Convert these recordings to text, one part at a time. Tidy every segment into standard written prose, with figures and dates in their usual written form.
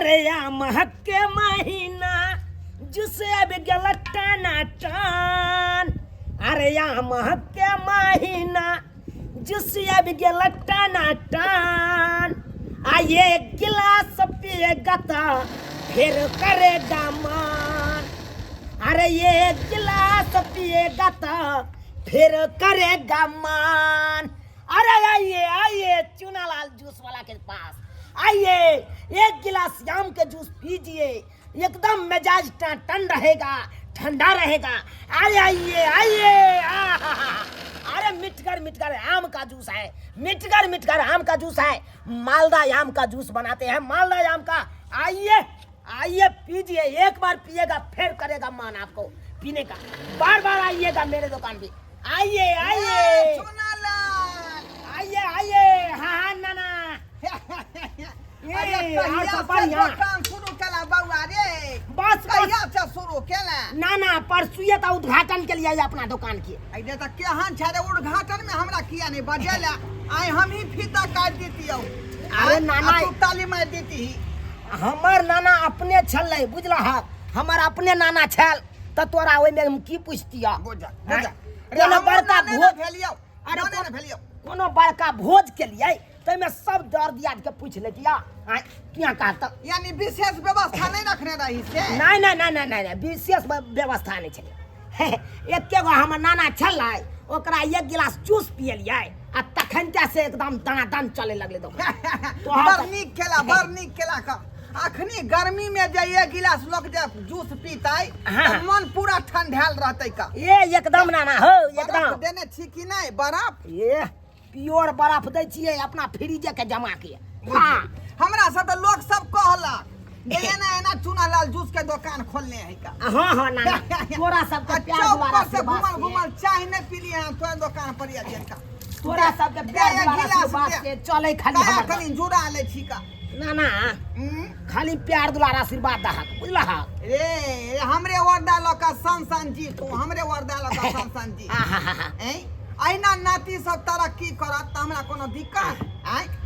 अरे या महक के महीना जिसे अब गल टाना टान। अरे या महक के महीना जिसे अब गल टाना टान। आये गिलास पिएगा तो फिर करेगा मान। अरे ये गिलास पिएगा तो फिर करेगा मान। अरे आइए आइए चूनालाल जूस वाला के पास आइए, एक गिलास आम के जूस पीजिए, एकदम मिजाज टन रहेगा, ठंडा रहेगा। अरे आइए आइए, अरे मिठकर आम का जूस है, मिठकर आम का जूस है, मालदा आम का जूस बनाते हैं, मालदा आम का। आइए आइए पीजिए, एक बार पिएगा फिर करेगा मन आपको पीने का। बार बार आइएगा मेरे दुकान पे। आइए आइए आइए आइए। हाँ नाना ना परसुए तो उद्घाटन के लिए अपना दुकान की उद्घाटन में हमरा किया नहीं बजेला आई हम ही फीता काट देती। अरे नाना ताली मार देती। हमार नाना अपने छल नहीं बुझला है, हमार अपने नाना छल तो तोरा ओइ में हम की पूछतिया। कोनो बड़का भोज भेलियो, अरे कोनो बड़का भोज के लिए तो मैं सब दर दिया के पूछ लेतिया। क्या कहता यानी विशेष व्यवस्था नहीं रखने रही से? नहीं विशेष व्यवस्था नहीं छे। एक गो हमर नाना छल ओकरा एक गिलास जूस पियलिए आ तखन से एकदम दनादन चले लगले। तो बड़ नीक केला का अखनी गर्मी में जे एक गिलास लोग जे जूस पीतै तो मन पूरा ठंडाल रहतै का। ये एकदम नाना हो, एकदम देने छी कि नहीं बर्फ? ये प्योर बर्फ दै छियै अपना फ्रिज के जमा के। हां हमरा सब तो लोग सब कहलक एना चूनालाल जूस के दुकान खोलने है का। हां नाना तोरा सब के प्यार द्वारा से घुमल चाय नहीं पीलिए हम तोरा दुकान पर आ जेल का। तोरा सब के प्यार द्वारा बात के चले खाली हमर खाली जुड़ा ले छी का। नाना खाली प्यार दुलार आशीर्वाद दहक बुझला है। रे हमरे वरदा लका सन जी, तू हमरे वरदा लका सन जी। ऐना नाती सब तरक्की करत त हमरा कोनो दिक्कत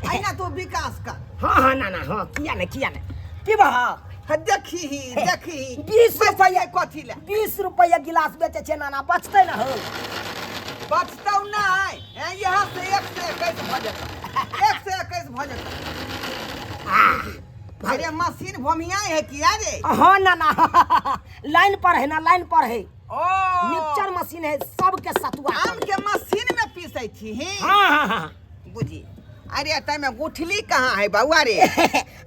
ऐना तू विकास कर। हां नाना हां किया नहीं पीबा देखी 20 रुपया कथी ले 20 रुपया गिलास बेचे छे नाना, बचते ना हो? बचतौ नहीं यहाँ से 1 से 21 भ जाता, 1 से 21 भ जाता। अरे मशीन भमिया है किया रे? हाँ नाना लाइन पर है ना, लाइन पर है। ओ मिक्सचर मशीन है, सबके सतुआ आम के मशीन में पीसै छी। हाँ बुझी। अरे तय में गुठली कहाँ है बउआ रे?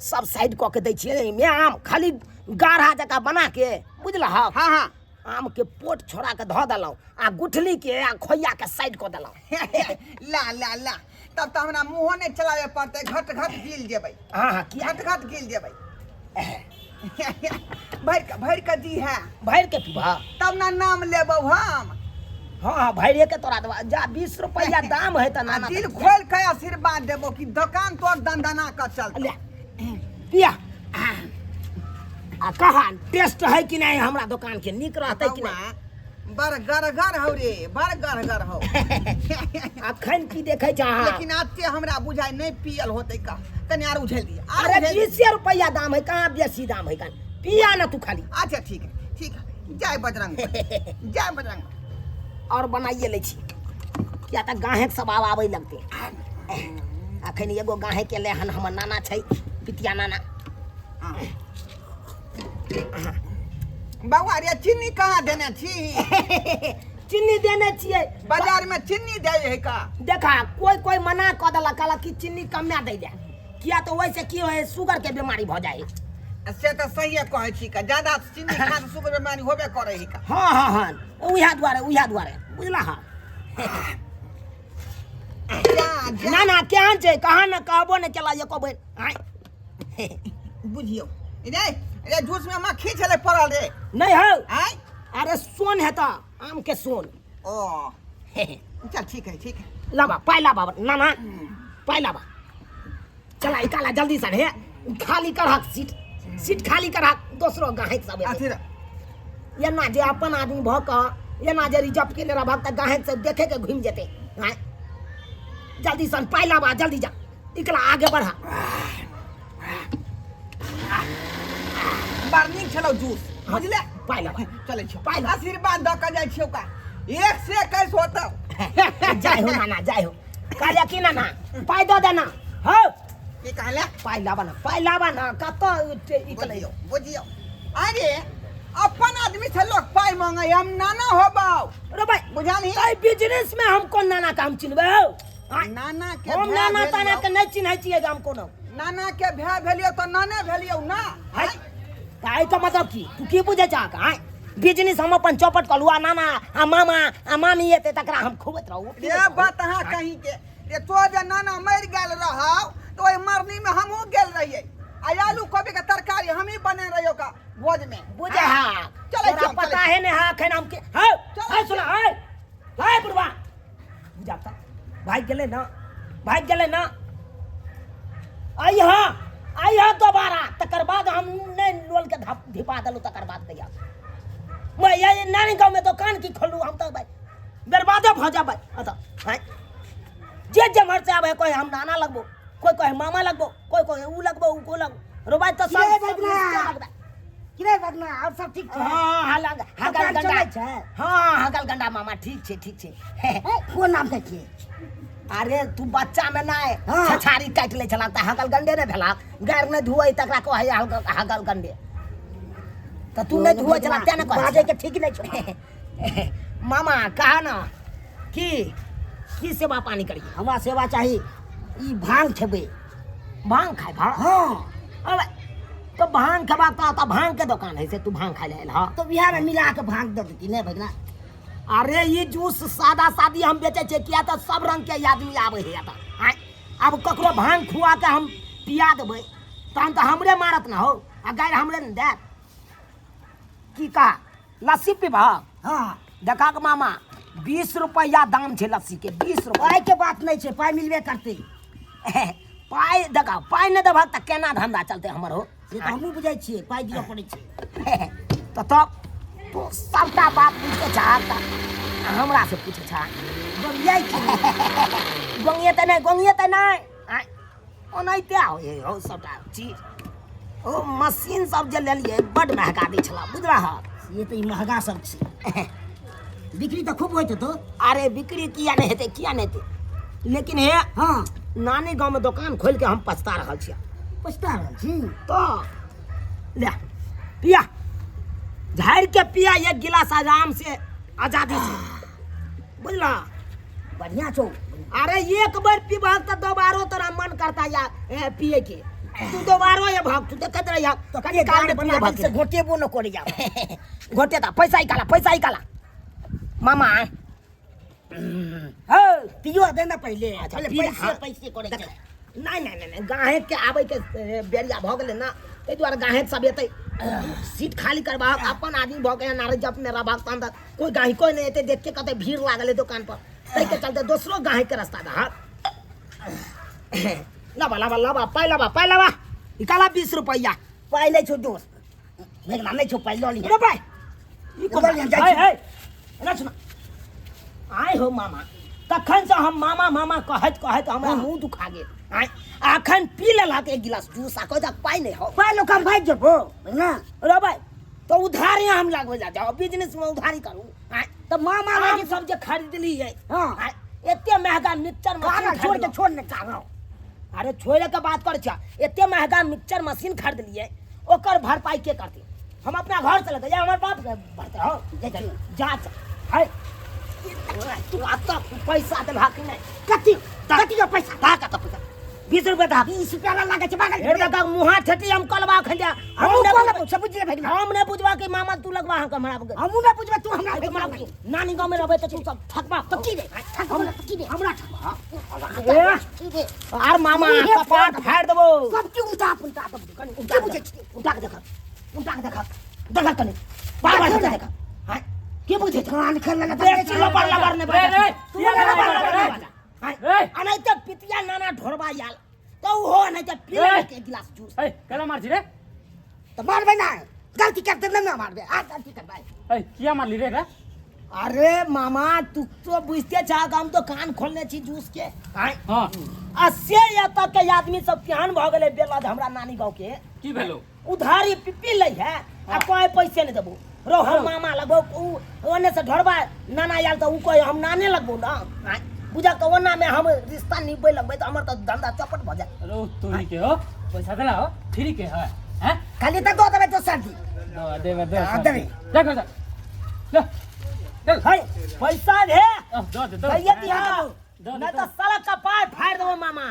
सब साइड क के दै छियै में आम खाली गाढ़ा जका बना के बुझला। हाँ आम के पोट छोड़ा के धो दलौ आ गुठली के आ खोइया के साइड क दलौ। ला तब तो हमरा मुंह नहीं चलावे पड़ते, घट गिल जेबै। हाँ घट गिल जेबै। भर का दी है भर के पीबा तब ना नाम लेबौ हम। हाँ भरे के तोरा दवा जा 20 रुपया दाम है त नाना दिल खोल के आशीर्वाद देबो कि दुकान तोर दंदना का चलते। पिया आ कहा टेस्ट है कि नहीं हमरा दुकान के, निक रहते कि नहीं? बड़ गरगर हो रे, बड़ गरगर हो। अखन की देखे छ? लेकिन आते हमरा बुझाई नहीं पियल होते का, कने आर उझल दिया। अरे 20 रुपया दाम है, कहाँ बेसी दाम है? पिया ना तू खाली। अच्छा ठीक है जय बजरंग जय बजरंग। और बनाइए ले छी क्या त गाहक सब आवे लगते। अखन एगो गाहक के लेहन हमर नाना छै, पितिया नाना। बउआ रे चीनी कहाँ देने छी? चीनी देने छियै बाजार में, चीनी दे है का? देखा कोई मना क देलक, कहलक कि चीनी कमे दे दे, किया तो वैसे की है शुगर के बीमारी भ जाए। से तो सही कहे छी का, ज्यादा चीनी खा से शुगर बीमारी होबे करे है का। हाँ उहा द्वारे बुझला। ना क्या छै कहाँ न कहबो न चला ये कहबो। बुझियो रे जूस में मक्खी चले पड़ल रे नहीं हो। अरे सोन है तो आम के सोन। ओ चल ठीक है लाबा पाइला बाबा नाना पाइला बा चला इकाला जल्दी से है, खाली करहक सीट खाली करहक। दूसरो गाहक सब ये ना जे अपन आदमी भ क ये ना जे रिजर्व के ले रहक त गाहक से देखे के घूम जेते। जल्दी सन पाइला बा, जल्दी जा इकला आगे बढ़ा। बार छलो जूस बुझले पाइला चले छो पाइला। आशीर्वाद द के जाय छियो का 1 से 21 होता जाय हो नाना जाय हो काजा की नाना पाइ दो देना हो की कहले पाइला बना कत इकले बुझियो अरे अपन आदमी से लोग पाई मांगे हम नाना होबो रे भाई बुझानी ताई बिजनेस में हमको नाना काम चिन्हबे हो नाना के हम भाय नाना भेलियो। ताना के नहीं चिन्है छियै हम कोनो नाना के भाय भेलियो तो नाने भेलियो ना है ताई का मतलब की तू की बुझे चाह का बिजनेस हम अपन चौपट कलुआ नाना आ मामा आ मामी एते तकरा हम खुबत रहू ये बात अहाँ कहीं के ये तो जे नाना मर गेल रहाव तो ओइ मरनी में हमहू गेल रहिए आलू कोबी के तरकारी हम ही बने रहियो का भोज में बुझे हां चले तोरा पता है ने हां खैन हम के है है सुना है बुढ़वा बुझाता भाग गेले ना आई हा दोबारा तकर बाद हम नहीं लोल के धिपा दलू तकर बाद दैया मैं ये नानी गांव में दुकान की खोलू हम तो भाई बर्बादे भ जाबै अत है जे मर से आबे कोई हम नाना लगबो कोई मामा लगबो कोई ऊ लगबो ऊ को लगबो रो भाई तो सब किरे बदना और सब ठीक छै हां हगल गंडा हां हगल गंडा मामा ठीक छे कोन नाम के छियै अरे तू बच्चा में ना हाँ। छछारी काट ले चला हगल गंडे ने भेला गैर ने धुआई तकरा कहे हगल गंडे त तू नहीं धुआ चला ते ने कहे बाजे के ठीक नहीं छै मामा कहा ना की सेवा पानी करी हमरा सेवा चाही ई भांग छबे भांग खाए भांग हां अबे तो भांग खबा तो भांग के दुकान है से तू भांग खा ले हा तो बिहार में मिला के भांग दे देती नहीं भगना अरे ये जूस सादा सादी हम बेचे छे किया तो सब रंग के आदमी आवे है अब ककरो भांग खुआ के हम पिया देबै तहन तो हमरे मारत ना हो आ गाय हमरे न दे की का लस्सी पीबा हां देखा के मामा 20 रुपया दाम छे लस्सी के 20 रुपया पाई के बात नहीं छै पाई मिलबे करते पाई देखा पाई न देबा त केना धंधा चलते हमर हो से तो हमहू बुझै छियै पाई दियो पड़ै छै तो सबटा बात पूछ के चाहता हमरा से पूछे छा बरियाई छै गोंगिए त नहीं ओनाइते हो सबटा चीज ओ मशीन सब जे लेलिए बड महंगा दै छला बुझला ह ये तो ई महंगा सब छै बिक्री तो खूब होइत तो अरे बिक्री किया नहीं हेते लेकिन हे हां नानी गांव में दुकान खोल के हम पछता रहल छियै पछता रहल छी तो ले पिया झाड़ के पिया एक गिलास आराम से आजादी से बुझला बढ़िया छौ अरे एक बार पीबा तो दोबारो तोरा मन करता या पिए के तू दोबारो ये भाग तू देखत रह या तो कनी काल में बना भाग से घोटेबो न करे जा घोटे ता पैसा निकाला मामा हो पियो देना पहले अच्छा, पहले पिया, हाँ। पैसे करे छै नहीं गाहे के आवे के बेरिया भ गेले ना ते द्वारा गाहे सब एते सीट खाली करबा अपन आदमी भ गए नारे जब मेरा भाग तंद कोई गाही कोई नहीं एते देख के कते भीड़ लागले दुकान पर तै के चलते दूसरो गाहे के रास्ता दा लाबा पाइलाबा निकाला 20 रुपया पाई नहीं छौ दोस्त मेघना नहीं छौ पाई लॉली रे भाई ई को उधर जाय छै। ना सुना आय हो मामा तखन से हम मामा कहत हमरा मुंह दुखा गेल आय अखन पी लेला एक गिलास जूस आ कोई पाई नहीं हो पाई लोग हम भाग जबो ना रे भाई तो उधारी हम लागो जा जाओ बिजनेस में उधारी करूं आय तो मामा आम लागी सब जे खरीद ली है हां आय एते महंगा मिक्सचर गाना मशीन छोड़ के छोड़ न चाहो अरे छोड़े के बात कर छा एते महंगा मिक्सचर मशीन खरीद लिए ओकर भरपाई के करते हम अपना घर से लेते जा हमर बाप के भरते हो जा है तू आता पैसा दे भाग नहीं कति जो पैसा ता का पैसा 20 रुपया दा 20 रुपया लागे छै बागल ढेर का मुहा ठठी हम कलवा खलिया हम कोन सब बुझले भगना हम ने बुझवा कि मामा तू लगवा हमरा हमू ना बुझबे तू हमरा हमरा नानी गांव में रहबे त तू सब ठकबा तो की दे हम की दे हमरा ठकबा की दे आर मामा कपाट फाड़ देबो सब की उल्टा कनी उल्टा बुझे छी उठा के देखा कनी बाबा देखा हां के बुझे कान खेलने बेच लबर ने रे तू अनै त पितिया नाना ढोरबा याल तो हो नहीं त पी ले के गिलास जूस ए केला मारछि रे तो मारबे ना गलती करते ना मारबे आ गलती कर भाई ए किया मारली रे रे अरे मामा तू तो बुझते छा हम तो कान खोलने छी जूस के हां हां 80 या तक के आदमी सब केहन भ गेले बेलद हमरा नानी गांव के की भेलो उधारी पी ले है आ कोई पैसे नहीं देबो रो हम मामा लगबो ओने से ढोरबा नाना आयल तो उ कोई हम नाने लगबो ना बुझा के ओना में हम रिश्ता निभै लगबै तो हमर तो धंधा चपट भ जाए अरे तोरी के हो पैसा देला हो फ्री के है हैं खाली तक दो देबे तो सर्दी देबे दे देबे देखो ले चल है पैसा दे दो दे भैया दिया नहीं तो साला का पार फाड़ देबो मामा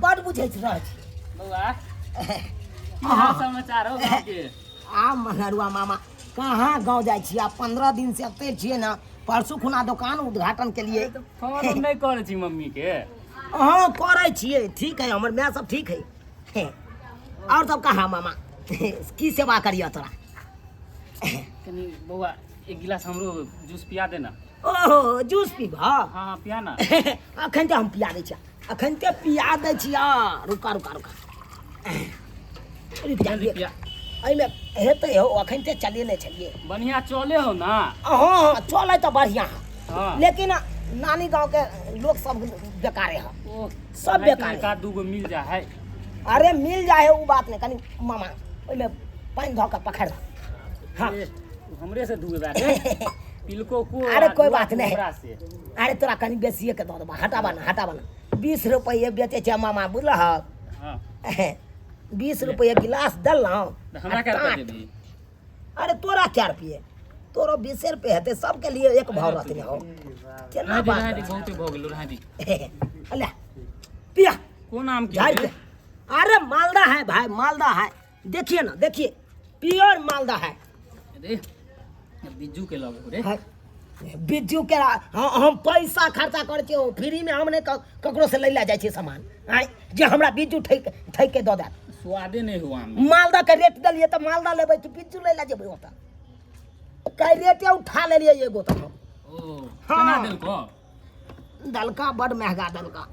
बड़ बुझै छ रह छी बउआ की हाल समाचार हो गाँव के आ मगरुआ मामा कहाँ गाँव जाइ छी आ 15 दिन से अते छिए ना परसू खुना दुकान उद्घाटन के लिए फोन नहीं करे छी मम्मी के हाँ करे छिए ठीक है हमर मैं सब ठीक है और सब कहाँ मामा की सेवा करियो तोरा कनी बउआ एक गिलास हमरो जूस पिया दे ना ओहो जूस पीब हाँ पिया ना अखन ते हम पिया दै छी अखन ते पिया दै छी रुका जल्दी पिया एहिमे हेतै हो अखन ते चलिए नहीं चलिए बढ़िया चले हो ना हाँ चले तो बढ़िया है हाँ लेकिन नानी गांव के लोग सब बेकारे है ओ सब बेकार का दूगो मिल जा है अरे मिल जाए वो बात नहीं कनी मामा ओइमे पानी धो के पकड़ हाँ हमरे से दूगो बाटे पिलको को अरे कोई बात नहीं हमरा से अरे तोरा कनी बेसिए के दो देबा हटाबा ना 20 रुपये बेचे छै मामा बुझलह हां 20 रुपये गिलास दलौ हमरा क्या रुपया देबी अरे तोरा क्या रुपये तोरो 20 रुपये हेते सबके लिए एक भाव रहते हो केना बात राहती बहुते भ गेलो राहती अले पिया कोन नाम के झाड़ के अरे मालदा है भाई मालदा है देखिए ना देखिए प्योर मालदा है अरे बिज्जू के लगे रे है। बिज्जू के हम पैसा खर्चा करे छियै फ्री में हम नहीं ककरो से लैला जाइ छी सामान आइ जे हमरा बिज्जू ठैक के दऽ दे स्वादे नहीं हुआ में मालदा के रेट दलिए तो मालदा लेबै कि बिज्जू लैला जेबै ओतऽ कई रेटे उठा लेलिए एगो तो हम ओ केना देल को दलका बड़ महंगा दलका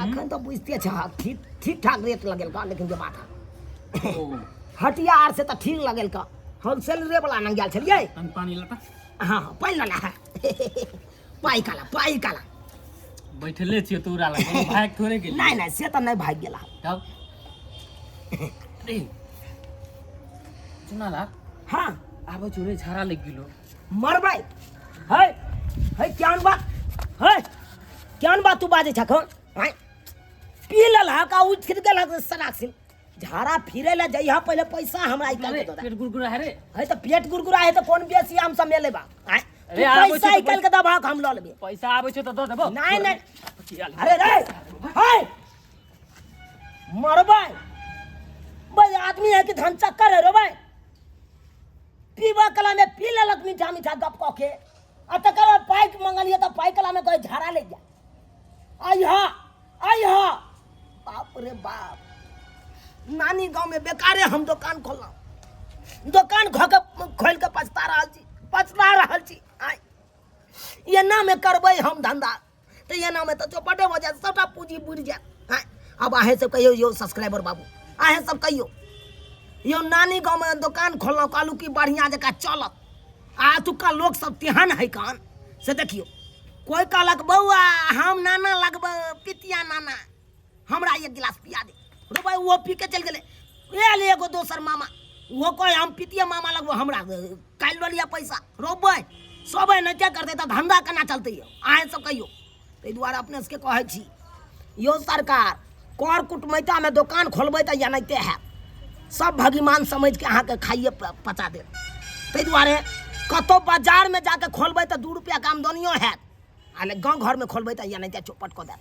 अखन तो बुझते छ ठीक ठाक रेट लगेलका लेकिन जे बात है ओ हटिया आर से तो ठीक लगेलका होलसेल रे वाला न गेल छलिए तन पानी लटा हाँ पाई लला है पाई काला बैठले छियै तोरा लग भाग थोड़े गेल नहीं से तो नहीं भाग गेला तब अरे सुना ला हाँ आबो चोरे छाड़ा लग गेलो मरबै है क्या बात तू बाजे छख हैं पी ललहा का उठ फिर गेल सनाक्सिन झाड़ा फिरे ला जइहा पहले पैसा हमरा निकाल के दो पेट गुरगुरा है रे है तो पेट गुरगुरा है तो कौन बेसी हम सब ले लेबा अरे आबो पैसा छै तो निकाल के दबा हम ल लेबे पैसा आबै छै त दऽ देबो नहीं अरे रे है मरबै भाई आदमी है कि धन चक्कर है रे भाई पीबा कला में पी लेलक मीठा मीठा गप कह के आ तकर बाद पाइक मंगलिए तो पाइक कला में कोई झाड़ा ले जा आइहा बाप रे बाप नानी गांव में बेकारे हम दुकान खोलना दुकान खोल के पछता रहल छी आइ एना में करबै हम धंधा तो एना में तो चौपटे हो जाए सबटा पूंजी बुड़ जाए अब अहें सब कहियो यो सब्सक्राइबर बाबू अहें सब कहियो यो नानी गांव में दुकान खोलना कहलू कि बढ़िया जगह चलत आ तुका लोग सब तेहन है कान से देखियो कोई कहलक बउआ हम नाना लगब पितिया नाना हमरा एक गिलास पिया दे रो भाई वो पी के चल गेले ले एगो दोसर मामा वो कोई हम पितिया मामा लगबो हमरा काल लो लिया पैसा रोबै सबे नहीं क्या करते तो धंधा केना चलते अहें सब कहियो ताहि दुआरे अपने सबके कहै छी यो सरकार कर कुटमैता में दुकान खोलबै तो जानते है सब भगवान समझ के अहाँ के खाइए पचा दे ताहि दुआरे कतो बाजार में जाके खोलबै तो 2 रुपया के आमदनियो हैत आ गाँव घर में खोलबै तो जानते चौपट कऽ देत